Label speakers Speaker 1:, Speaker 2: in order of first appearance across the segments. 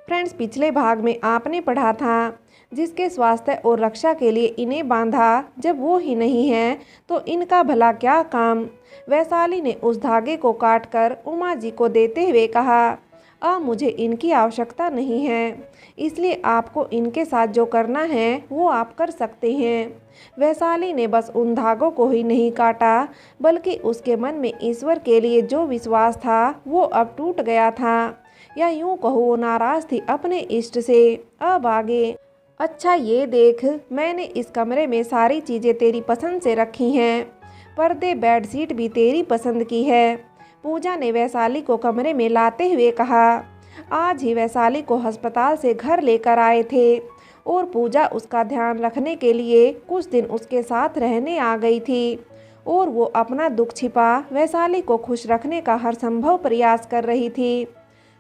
Speaker 1: Friends, पिछले भाग में आपने पढ़ा था जिसके स्वास्थ्य और रक्षा के लिए इन्हें बांधा, जब वो ही नहीं है तो इनका भला क्या काम। वैशाली ने उस धागे को काटकर उमा जी को देते हुए कहा, अब मुझे इनकी आवश्यकता नहीं है, इसलिए आपको इनके साथ जो करना है वो आप कर सकते हैं। वैशाली ने बस उन धागों को ही नहीं काटा, बल्कि उसके मन में ईश्वर के लिए जो विश्वास था वो अब टूट गया था, या यूं कहो वो नाराज थी अपने इष्ट से। अब आगे, अच्छा ये देख, मैंने इस कमरे में सारी चीज़ें तेरी पसंद से रखी हैं, पर्दे बेडशीट भी तेरी पसंद की है। पूजा ने वैशाली को कमरे में लाते हुए कहा। आज ही वैशाली को अस्पताल से घर लेकर आए थे और पूजा उसका ध्यान रखने के लिए कुछ दिन उसके साथ रहने आ गई थी, और वो अपना दुख छिपा वैशाली को खुश रखने का हर संभव प्रयास कर रही थी।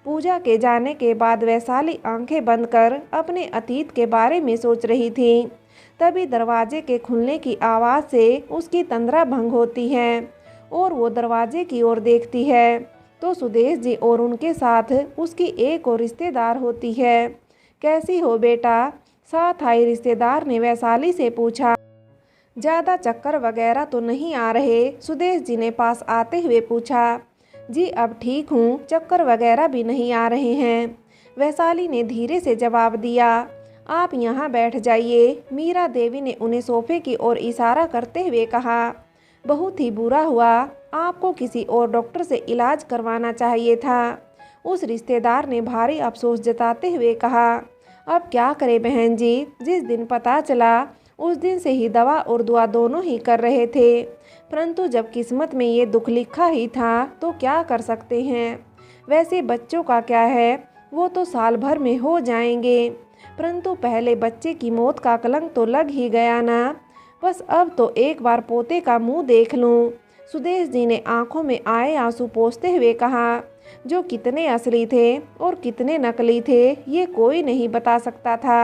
Speaker 1: पूजा के जाने के बाद वैशाली आंखें बंद कर अपने अतीत के बारे में सोच रही थी। तभी दरवाजे के खुलने की आवाज़ से उसकी तंद्रा भंग होती है और वो दरवाजे की ओर देखती है तो सुदेश जी और उनके साथ उसकी एक और रिश्तेदार होती है। कैसी हो बेटा? साथ आई रिश्तेदार ने वैशाली से पूछा। ज़्यादा चक्कर वगैरह तो नहीं आ रहे? सुदेश जी ने पास आते हुए पूछा। जी अब ठीक हूँ, चक्कर वगैरह भी नहीं आ रहे हैं, वैशाली ने धीरे से जवाब दिया। आप यहाँ बैठ जाइए, मीरा देवी ने उन्हें सोफे की ओर इशारा करते हुए कहा। बहुत ही बुरा हुआ, आपको किसी और डॉक्टर से इलाज करवाना चाहिए था, उस रिश्तेदार ने भारी अफसोस जताते हुए कहा। अब क्या करें बहन जी, जिस दिन पता चला उस दिन से ही दवा और दुआ दोनों ही कर रहे थे, परंतु जब किस्मत में ये दुख लिखा ही था तो क्या कर सकते हैं। वैसे बच्चों का क्या है, वो तो साल भर में हो जाएंगे, परंतु पहले बच्चे की मौत का कलंक तो लग ही गया ना। बस अब तो एक बार पोते का मुंह देख लूं, सुदेश जी ने आंखों में आए आंसू पोंछते हुए कहा। जो कितने असली थे और कितने नकली थे ये कोई नहीं बता सकता था।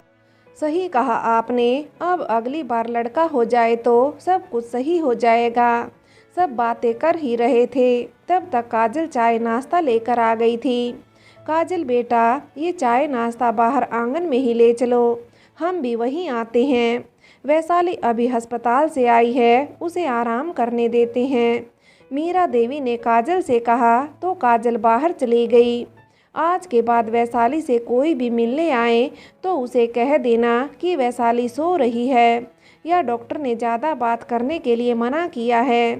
Speaker 1: सही कहा आपने, अब अगली बार लड़का हो जाए तो सब कुछ सही हो जाएगा। सब बातें कर ही रहे थे, तब तक काजल चाय नाश्ता लेकर आ गई थी। काजल बेटा, ये चाय नाश्ता बाहर आंगन में ही ले चलो, हम भी वहीं आते हैं। वैशाली अभी अस्पताल से आई है, उसे आराम करने देते हैं, मीरा देवी ने काजल से कहा तो काजल बाहर चली गई। आज के बाद वैशाली से कोई भी मिलने आए तो उसे कह देना कि वैशाली सो रही है, या डॉक्टर ने ज़्यादा बात करने के लिए मना किया है,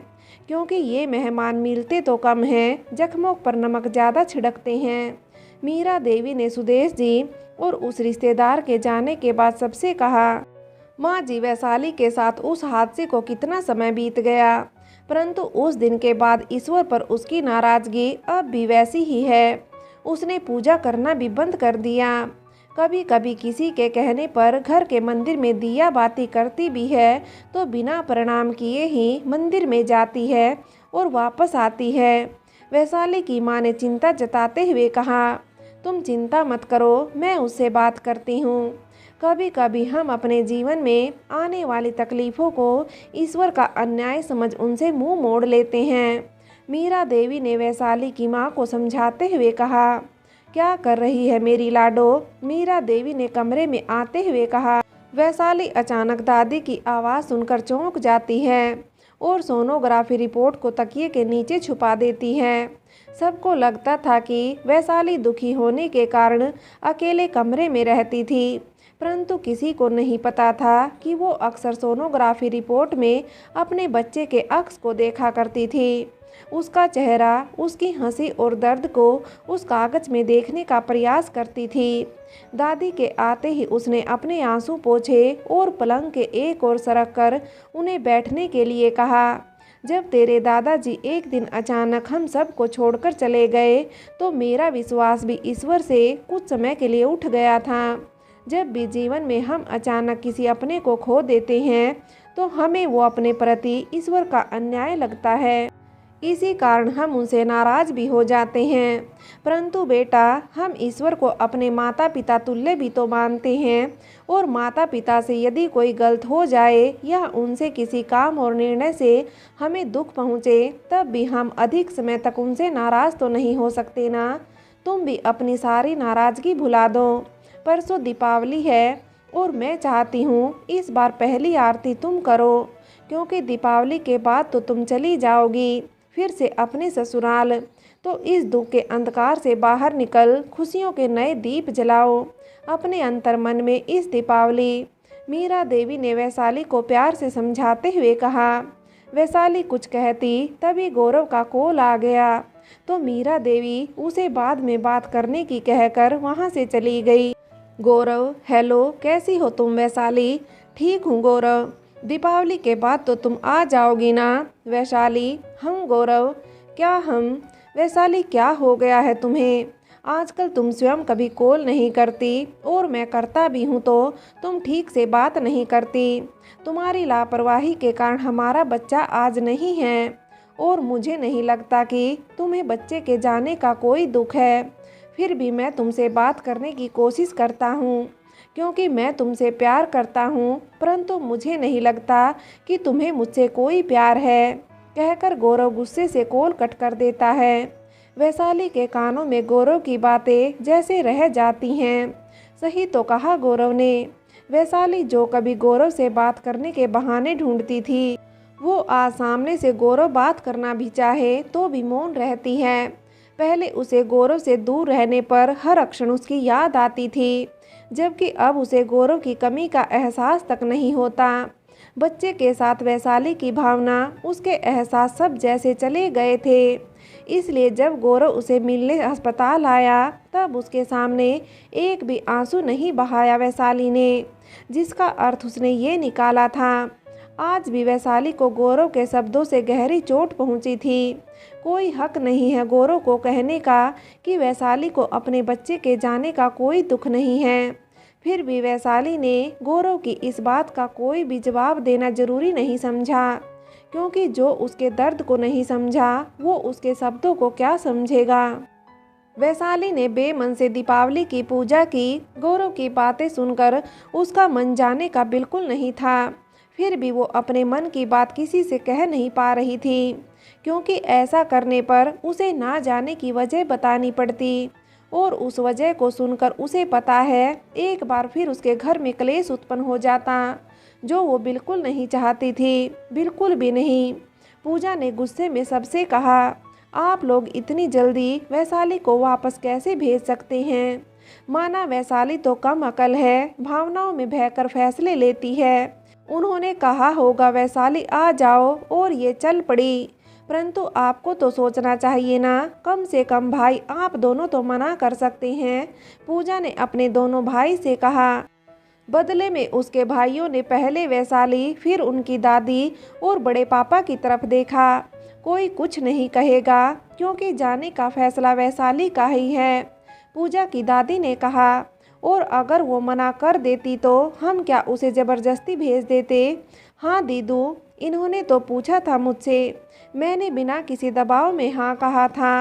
Speaker 1: क्योंकि ये मेहमान मिलते तो कम हैं, जख्मों पर नमक ज़्यादा छिड़कते हैं। मीरा देवी ने सुदेश जी और उस रिश्तेदार के जाने के बाद सबसे कहा। माँ जी, वैशाली के साथ उस हादसे को कितना समय बीत गया, परंतु उस दिन के बाद ईश्वर पर उसकी नाराज़गी अब भी वैसी ही है। उसने पूजा करना भी बंद कर दिया। कभी कभी किसी के कहने पर घर के मंदिर में दिया बाती करती भी है तो बिना प्रणाम किए ही मंदिर में जाती है और वापस आती है। वैशाली की माँ ने चिंता जताते हुए कहा, तुम चिंता मत करो, मैं उससे बात करती हूँ। कभी कभी हम अपने जीवन में आने वाली तकलीफ़ों को ईश्वर का अन्याय समझ उनसे मुंह मोड़ लेते हैं, मीरा देवी ने वैशाली की मां को समझाते हुए कहा। क्या कर रही है मेरी लाडो? मीरा देवी ने कमरे में आते हुए कहा। वैशाली अचानक दादी की आवाज़ सुनकर चौंक जाती है और सोनोग्राफी रिपोर्ट को तकिए के नीचे छुपा देती है। सबको लगता था कि वैशाली दुखी होने के कारण अकेले कमरे में रहती थी, परंतु किसी को नहीं पता था कि वो अक्सर सोनोग्राफी रिपोर्ट में अपने बच्चे के अक्स को देखा करती थी। उसका चेहरा, उसकी हंसी और दर्द को उस कागज में देखने का प्रयास करती थी। दादी के आते ही उसने अपने आंसू पोंछे और पलंग के एक ओर सरक कर उन्हें बैठने के लिए कहा। जब तेरे दादाजी एक दिन अचानक हम सबको छोड़कर चले गए तो मेरा विश्वास भी ईश्वर से कुछ समय के लिए उठ गया था। जब भी जीवन में हम अचानक किसी अपने को खो देते हैं तो हमें वो अपने प्रति ईश्वर का अन्याय लगता है, इसी कारण हम उनसे नाराज भी हो जाते हैं। परंतु बेटा, हम ईश्वर को अपने माता पिता तुल्य भी तो मानते हैं, और माता पिता से यदि कोई गलत हो जाए या उनसे किसी काम और निर्णय से हमें दुख पहुँचे, तब भी हम अधिक समय तक उनसे नाराज़ तो नहीं हो सकते ना। तुम भी अपनी सारी नाराज़गी भुला दो। परसों दीपावली है और मैं चाहती हूँ इस बार पहली आरती तुम करो, क्योंकि दीपावली के बाद तो तुम चली जाओगी फिर से अपने ससुराल। तो इस दुख के अंधकार से बाहर निकल खुशियों के नए दीप जलाओ अपने अंतर मन में इस दीपावली। मीरा देवी ने वैशाली को प्यार से समझाते हुए कहा। वैशाली कुछ कहती तभी गौरव का कॉल आ गया, तो मीरा देवी उसे बाद में बात करने की कहकर वहां से चली गई। गौरव, हेलो, कैसी हो तुम वैशाली? ठीक हूँ गौरव, दीपावली के बाद तो तुम आ जाओगी ना? वैशाली, हम गौरव, क्या हम? वैशाली, क्या हो गया है तुम्हें? आजकल तुम स्वयं कभी कॉल नहीं करती और मैं करता भी हूँ तो तुम ठीक से बात नहीं करती। तुम्हारी लापरवाही के कारण हमारा बच्चा आज नहीं है और मुझे नहीं लगता कि तुम्हें बच्चे के जाने का कोई दुख है। फिर भी मैं तुमसे बात करने की कोशिश करता हूँ क्योंकि मैं तुमसे प्यार करता हूँ, परंतु मुझे नहीं लगता कि तुम्हें मुझसे कोई प्यार है, कहकर गौरव गुस्से से कॉल कट कर देता है। वैशाली के कानों में गौरव की बातें जैसे रह जाती हैं। सही तो कहा गौरव ने। वैशाली जो कभी गौरव से बात करने के बहाने ढूंढती थी, वो आज सामने से गौरव बात करना भी चाहे तो भी मौन रहती है। पहले उसे गौरव से दूर रहने पर हर क्षण उसकी याद आती थी, जबकि अब उसे गौरव की कमी का एहसास तक नहीं होता। बच्चे के साथ वैशाली की भावना, उसके एहसास सब जैसे चले गए थे। इसलिए जब गौरव उसे मिलने अस्पताल आया तब उसके सामने एक भी आंसू नहीं बहाया वैशाली ने, जिसका अर्थ उसने ये निकाला था। आज भी वैशाली को गौरव के शब्दों से गहरी चोट पहुंची थी। कोई हक नहीं है गौरव को कहने का कि वैशाली को अपने बच्चे के जाने का कोई दुख नहीं है। फिर भी वैशाली ने गौरव की इस बात का कोई भी जवाब देना जरूरी नहीं समझा, क्योंकि जो उसके दर्द को नहीं समझा वो उसके शब्दों को क्या समझेगा। वैशाली ने बेमन से दीपावली की पूजा की। गौरव की बातें सुनकर उसका मन जाने का बिल्कुल नहीं था। फिर भी वो अपने मन की बात किसी से कह नहीं पा रही थी, क्योंकि ऐसा करने पर उसे ना जाने की वजह बतानी पड़ती और उस वजह को सुनकर उसे पता है एक बार फिर उसके घर में क्लेश उत्पन्न हो जाता, जो वो बिल्कुल नहीं चाहती थी, बिल्कुल भी नहीं। पूजा ने गुस्से में सबसे कहा, आप लोग इतनी जल्दी वैशाली को वापस कैसे भेज सकते हैं? माना वैशाली तो कम अकल है, भावनाओं में बहकर फैसले लेती है। उन्होंने कहा होगा वैशाली आ जाओ और ये चल पड़ी, परंतु आपको तो सोचना चाहिए ना, कम से कम भाई आप दोनों तो मना कर सकते हैं। पूजा ने अपने दोनों भाई से कहा। बदले में उसके भाइयों ने पहले वैशाली, फिर उनकी दादी और बड़े पापा की तरफ देखा। कोई कुछ नहीं कहेगा क्योंकि जाने का फैसला वैशाली का ही है, पूजा की दादी ने कहा। और अगर वो मना कर देती तो हम क्या उसे ज़बरदस्ती भेज देते? हाँ दीदू, इन्होंने तो पूछा था मुझसे, मैंने बिना किसी दबाव में हाँ कहा था।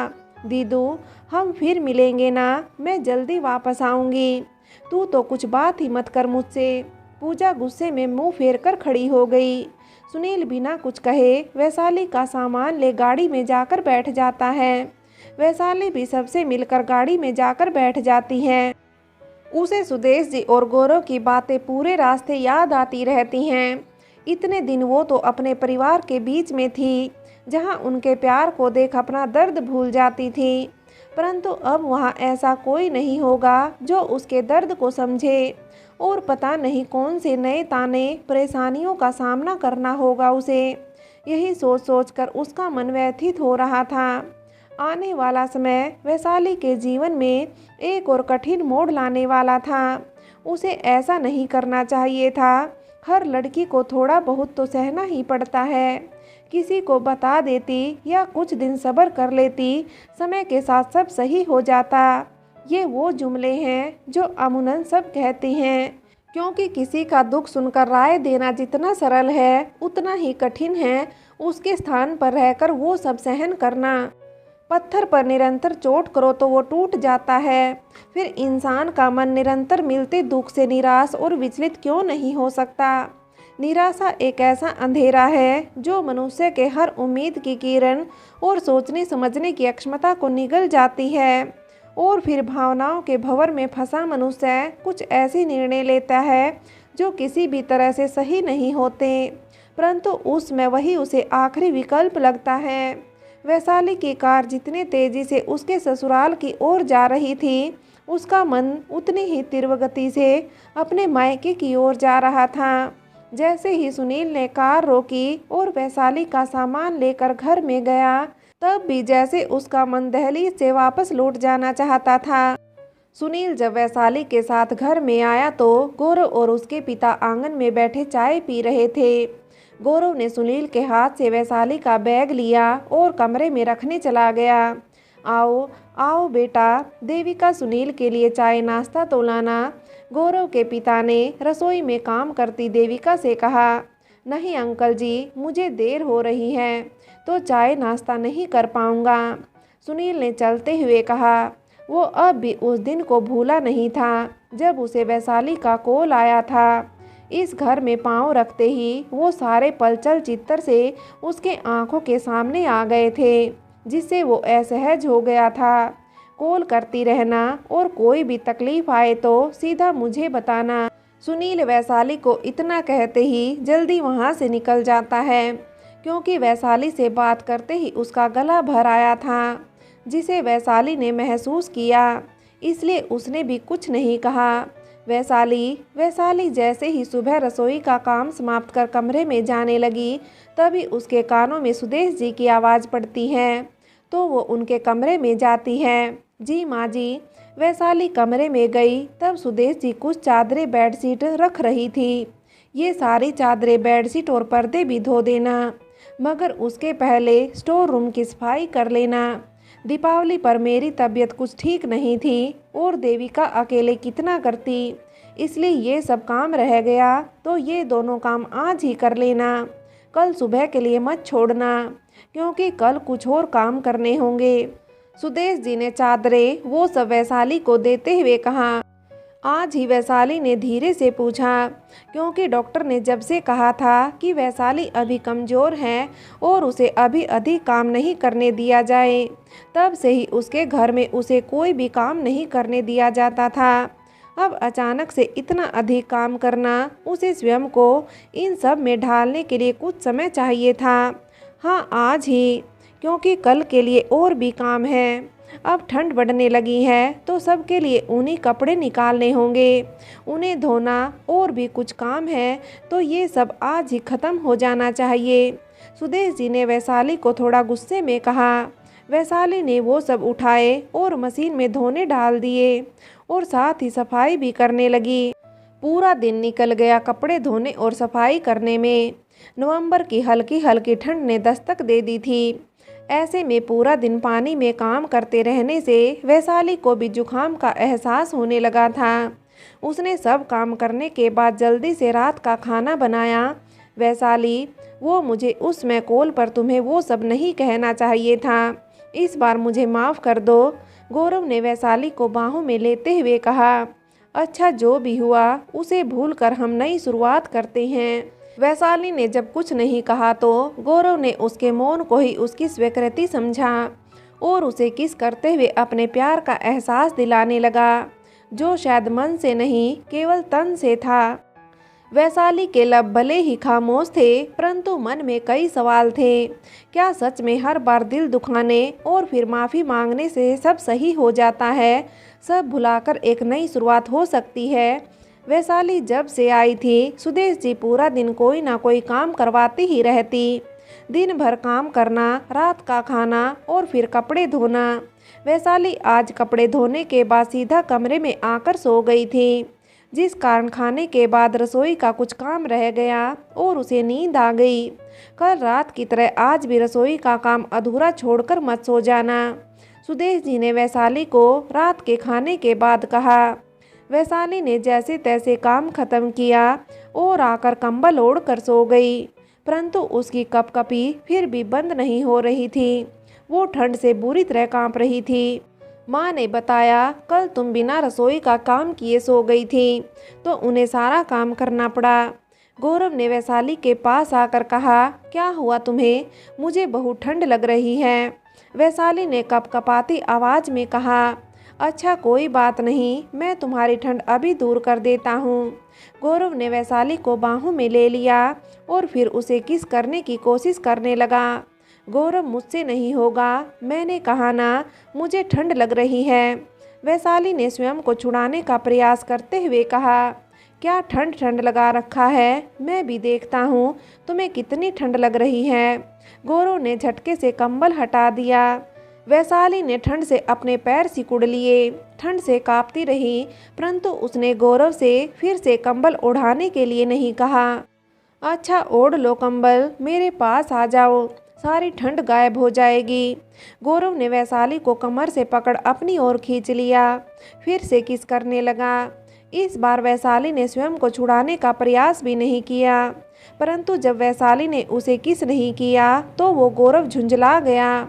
Speaker 1: दीदू, हम फिर मिलेंगे ना, मैं जल्दी वापस आऊँगी, तू तो कुछ बात ही मत कर मुझसे। पूजा गुस्से में मुंह फेर कर खड़ी हो गई। सुनील बिना कुछ कहे वैशाली का सामान ले गाड़ी में जाकर बैठ जाता है। वैशाली भी सबसे मिलकर गाड़ी में जाकर बैठ जाती है। उसे सुदेश जी और गौरव की बातें पूरे रास्ते याद आती रहती हैं। इतने दिन वो तो अपने परिवार के बीच में थी, जहां उनके प्यार को देख अपना दर्द भूल जाती थी, परंतु अब वहां ऐसा कोई नहीं होगा जो उसके दर्द को समझे। और पता नहीं कौन से नए ताने परेशानियों का सामना करना होगा उसे। यही सोच सोच कर उसका मन व्यथित हो रहा था। आने वाला समय वैशाली के जीवन में एक और कठिन मोड़ लाने वाला था। उसे ऐसा नहीं करना चाहिए था। हर लड़की को थोड़ा बहुत तो सहना ही पड़ता है। किसी को बता देती या कुछ दिन सब्र कर लेती, समय के साथ सब सही हो जाता। ये वो जुमले हैं जो अमूमन सब कहते हैं, क्योंकि किसी का दुख सुनकर राय देना जितना सरल है उतना ही कठिन है उसके स्थान पर रहकर वो सब सहन करना। पत्थर पर निरंतर चोट करो तो वो टूट जाता है। फिर इंसान का मन निरंतर मिलते दुख से निराश और विचलित क्यों नहीं हो सकता? निराशा एक ऐसा अंधेरा है जो मनुष्य के हर उम्मीद की किरण और सोचने समझने की अक्षमता को निगल जाती है और फिर भावनाओं के भंवर में फंसा मनुष्य कुछ ऐसे निर्णय लेता है जो किसी भी तरह से सही नहीं होते, परंतु उसमें वही उसे आखिरी विकल्प लगता है। वैशाली की कार जितनी तेजी से उसके ससुराल की ओर जा रही थी, उसका मन उतनी ही तीव्र गति से अपने मायके की ओर जा रहा था। जैसे ही सुनील ने कार रोकी और वैशाली का सामान लेकर घर में गया, तब भी जैसे उसका मन दहलीज से वापस लौट जाना चाहता था। सुनील जब वैशाली के साथ घर में आया तो गौरव और उसके पिता आंगन में बैठे चाय पी रहे थे। गौरव ने सुनील के हाथ से वैशाली का बैग लिया और कमरे में रखने चला गया। आओ आओ बेटा, देविका सुनील के लिए चाय नाश्ता तो लाना, गौरव के पिता ने रसोई में काम करती देविका से कहा। नहीं अंकल जी, मुझे देर हो रही है तो चाय नाश्ता नहीं कर पाऊंगा, सुनील ने चलते हुए कहा। वो अब भी उस दिन को भूला नहीं था जब उसे वैशाली का कॉल आया था। इस घर में पांव रखते ही वो सारे पल चलचित्र से उसके आंखों के सामने आ गए थे, जिससे वो असहज हो गया था। कॉल करती रहना और कोई भी तकलीफ आए तो सीधा मुझे बताना। सुनील वैशाली को इतना कहते ही जल्दी वहाँ से निकल जाता है, क्योंकि वैशाली से बात करते ही उसका गला भर आया था, जिसे वैशाली ने महसूस किया, इसलिए उसने भी कुछ नहीं कहा। वैशाली जैसे ही सुबह रसोई का काम समाप्त कर कमरे में जाने लगी, तभी उसके कानों में सुदेश जी की आवाज़ पड़ती है, तो वो उनके कमरे में जाती है। जी माँ जी। वैशाली कमरे में गई तब सुदेश जी कुछ चादरें बेडशीट रख रही थी। ये सारी चादरें बेडशीट और पर्दे भी धो देना, मगर उसके पहले स्टोर रूम की सफाई कर लेना। दीपावली पर मेरी तबीयत कुछ ठीक नहीं थी और देविका अकेले कितना करती, इसलिए ये सब काम रह गया, तो ये दोनों काम आज ही कर लेना। कल सुबह के लिए मत छोड़ना, क्योंकि कल कुछ और काम करने होंगे। सुदेश जी ने चादरें वो सब वैशाली को देते हुए कहा। आज ही वैशाली ने धीरे से पूछा, क्योंकि डॉक्टर ने जब से कहा था कि वैशाली अभी कमज़ोर है और उसे अभी अधिक काम नहीं करने दिया जाए, तब से ही उसके घर में उसे कोई भी काम नहीं करने दिया जाता था। अब अचानक से इतना अधिक काम करना, उसे स्वयं को इन सब में ढालने के लिए कुछ समय चाहिए था। हाँ आज ही, क्योंकि कल के लिए और भी काम है। अब ठंड बढ़ने लगी है तो सबके लिए ऊनी कपड़े निकालने होंगे, उन्हें धोना और भी कुछ काम है, तो ये सब आज ही ख़त्म हो जाना चाहिए, सुदेश जी ने वैशाली को थोड़ा गुस्से में कहा। वैशाली ने वो सब उठाए और मशीन में धोने डाल दिए और साथ ही सफाई भी करने लगी। पूरा दिन निकल गया कपड़े धोने और सफाई करने में। नवंबर की हल्की हल्की ठंड ने दस्तक दे दी थी। ऐसे में पूरा दिन पानी में काम करते रहने से वैशाली को भी जुखाम का एहसास होने लगा था। उसने सब काम करने के बाद जल्दी से रात का खाना बनाया। वैशाली, वो मुझे उसमें कॉल पर तुम्हें वो सब नहीं कहना चाहिए था, इस बार मुझे माफ़ कर दो, गौरव ने वैशाली को बाहों में लेते हुए कहा। अच्छा, जो भी हुआ उसे भूलकर हम नई शुरुआत करते हैं। वैशाली ने जब कुछ नहीं कहा तो गौरव ने उसके मौन को ही उसकी स्वीकृति समझा और उसे किस करते हुए अपने प्यार का एहसास दिलाने लगा, जो शायद मन से नहीं केवल तन से था। वैशाली के लब भले ही खामोश थे, परंतु मन में कई सवाल थे। क्या सच में हर बार दिल दुखाने और फिर माफ़ी मांगने से सब सही हो जाता है? सब भुलाकर एक नई शुरुआत हो सकती है? वैशाली जब से आई थी, सुदेश जी पूरा दिन कोई ना कोई काम करवाती ही रहती। दिन भर काम करना, रात का खाना और फिर कपड़े धोना। वैशाली आज कपड़े धोने के बाद सीधा कमरे में आकर सो गई थी, जिस कारण खाने के बाद रसोई का कुछ काम रह गया और उसे नींद आ गई। कल रात की तरह आज भी रसोई का काम अधूरा छोड़कर मत सो जाना, सुदेश जी ने वैशाली को रात के खाने के बाद कहा। वैशाली ने जैसे तैसे काम खत्म किया और आकर कंबल ओढ़ कर सो गई, परंतु उसकी कपकपी फिर भी बंद नहीं हो रही थी। वो ठंड से बुरी तरह कांप रही थी। माँ ने बताया, कल तुम बिना रसोई का काम किए सो गई थी, तो उन्हें सारा काम करना पड़ा। गौरव ने वैशाली के पास आकर कहा, क्या हुआ तुम्हें? मुझे बहुत ठंड लग रही है, वैशाली ने कपकपाती आवाज़ में कहा। अच्छा कोई बात नहीं, मैं तुम्हारी ठंड अभी दूर कर देता हूँ। गौरव ने वैशाली को बाहों में ले लिया और फिर उसे किस करने की कोशिश करने लगा। गौरव मुझसे नहीं होगा, मैंने कहा ना, मुझे ठंड लग रही है। वैशाली ने स्वयं को छुड़ाने का प्रयास करते हुए कहा, क्या ठंड ठंड लगा रखा है, मैं भी देखता हूँ तुम्हें कितनी ठंड लग रही है। गौरव ने झटके से कंबल हटा दिया। वैशाली ने ठंड से अपने पैर सिकुड़ लिए, ठंड से कांपती रही, परंतु उसने गौरव से फिर से कंबल ओढ़ाने के लिए नहीं कहा। अच्छा ओढ़ लो कंबल, मेरे पास आ जाओ, सारी ठंड गायब हो जाएगी। गौरव ने वैशाली को कमर से पकड़ अपनी ओर खींच लिया, फिर से किस करने लगा। इस बार वैशाली ने स्वयं को छुड़ाने का प्रयास भी नहीं किया, परंतु जब वैशाली ने उसे किस नहीं किया तो वो गौरव झुंझला गया।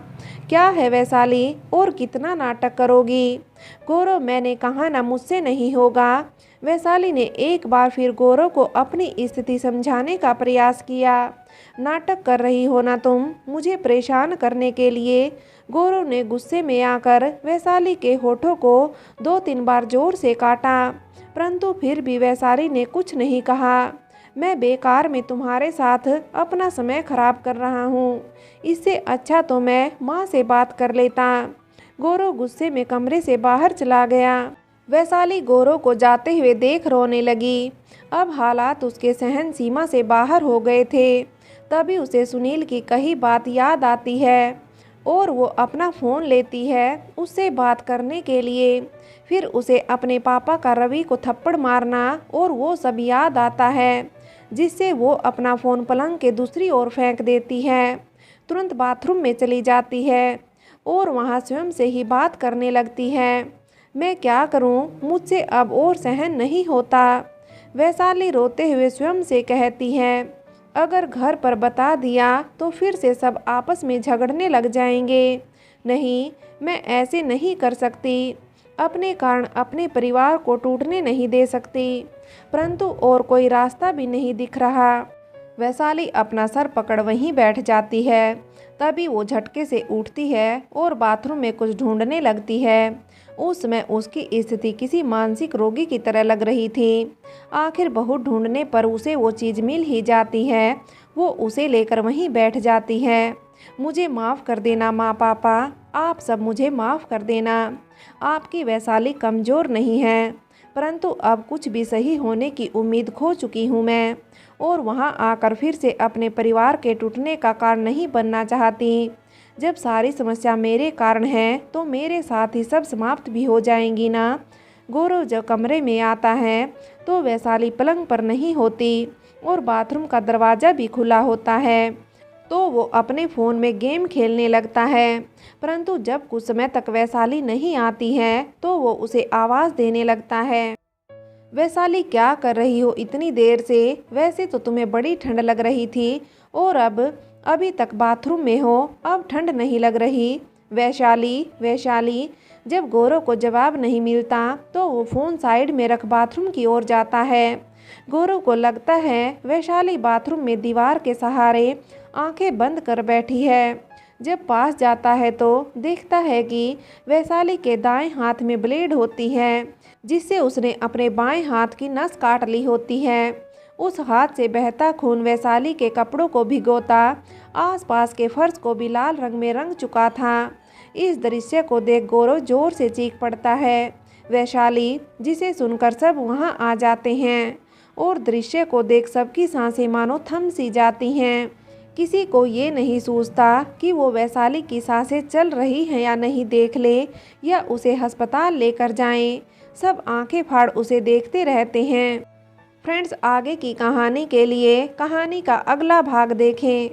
Speaker 1: क्या है वैशाली, और कितना नाटक करोगी? गौरव, मैंने कहा ना, मुझसे नहीं होगा। वैशाली ने एक बार फिर गौरव को अपनी स्थिति समझाने का प्रयास किया। नाटक कर रही हो ना तुम, मुझे परेशान करने के लिए। गौरव ने गुस्से में आकर वैशाली के होठों को 2-3 बार जोर से काटा, परंतु फिर भी वैशाली ने कुछ नहीं कहा। मैं बेकार में तुम्हारे साथ अपना समय खराब कर रहा हूँ, इससे अच्छा तो मैं माँ से बात कर लेता। गौरव गुस्से में कमरे से बाहर चला गया। वैशाली गौरव को जाते हुए देख रोने लगी। अब हालात उसके सहन सीमा से बाहर हो गए थे। तभी उसे सुनील की कही बात याद आती है और वो अपना फ़ोन लेती है उससे बात करने के लिए। फिर उसे अपने पापा का रवि को थप्पड़ मारना और वो सब याद आता है, जिससे वो अपना फ़ोन पलंग के दूसरी ओर फेंक देती है। तुरंत बाथरूम में चली जाती है और वहाँ स्वयं से ही बात करने लगती है। मैं क्या करूँ, मुझसे अब और सहन नहीं होता। वैशाली रोते हुए स्वयं से कहती है, अगर घर पर बता दिया तो फिर से सब आपस में झगड़ने लग जाएंगे। नहीं, मैं ऐसे नहीं कर सकती, अपने कारण अपने परिवार को टूटने नहीं दे सकती, परंतु और कोई रास्ता भी नहीं दिख रहा। वैशाली अपना सर पकड़ वहीं बैठ जाती है। तभी वो झटके से उठती है और बाथरूम में कुछ ढूंढने लगती है। उस समय उसकी स्थिति किसी मानसिक रोगी की तरह लग रही थी। आखिर बहुत ढूंढने पर उसे वो चीज़ मिल ही जाती है। वो उसे लेकर वहीं बैठ जाती है। मुझे माफ़ कर देना माँ पापा, आप सब मुझे माफ़ कर देना। आपकी वैशाली कमज़ोर नहीं है, परंतु अब कुछ भी सही होने की उम्मीद खो चुकी हूँ मैं, और वहाँ आकर फिर से अपने परिवार के टूटने का कारण नहीं बनना चाहती। जब सारी समस्या मेरे कारण है तो मेरे साथ ही सब समाप्त भी हो जाएंगी ना। गौरव जब कमरे में आता है तो वैशाली पलंग पर नहीं होती और बाथरूम का दरवाज़ा भी खुला होता है, तो वो अपने फ़ोन में गेम खेलने लगता है। परंतु जब कुछ समय तक वैशाली नहीं आती है तो वो उसे आवाज़ देने लगता है, वैशाली क्या कर रही हो इतनी देर से? वैसे तो तुम्हें बड़ी ठंड लग रही थी और अब अभी तक बाथरूम में हो, अब ठंड नहीं लग रही? वैशाली, वैशाली। जब गौरव को जवाब नहीं मिलता तो वो फ़ोन साइड में रख बाथरूम की ओर जाता है। गौरव को लगता है वैशाली बाथरूम में दीवार के सहारे आंखें बंद कर बैठी है। जब पास जाता है तो देखता है कि वैशाली के दाएं हाथ में ब्लेड होती है, जिससे उसने अपने बाएं हाथ की नस काट ली होती है। उस हाथ से बहता खून वैशाली के कपड़ों को भिगोता आसपास के फर्श को भी लाल रंग में रंग चुका था। इस दृश्य को देख गौरव जोर से चीख पड़ता है। वैशाली, जिसे सुनकर सब वहां आ जाते हैं और दृश्य को देख सबकी सांसें मानो थम सी जाती हैं। किसी को ये नहीं सूझता कि वो वैशाली की सांसें चल रही हैं या नहीं देख ले या उसे अस्पताल लेकर जाएं। सब आंखें फाड़ उसे देखते रहते हैं। फ्रेंड्स, आगे की कहानी के लिए कहानी का अगला भाग देखें।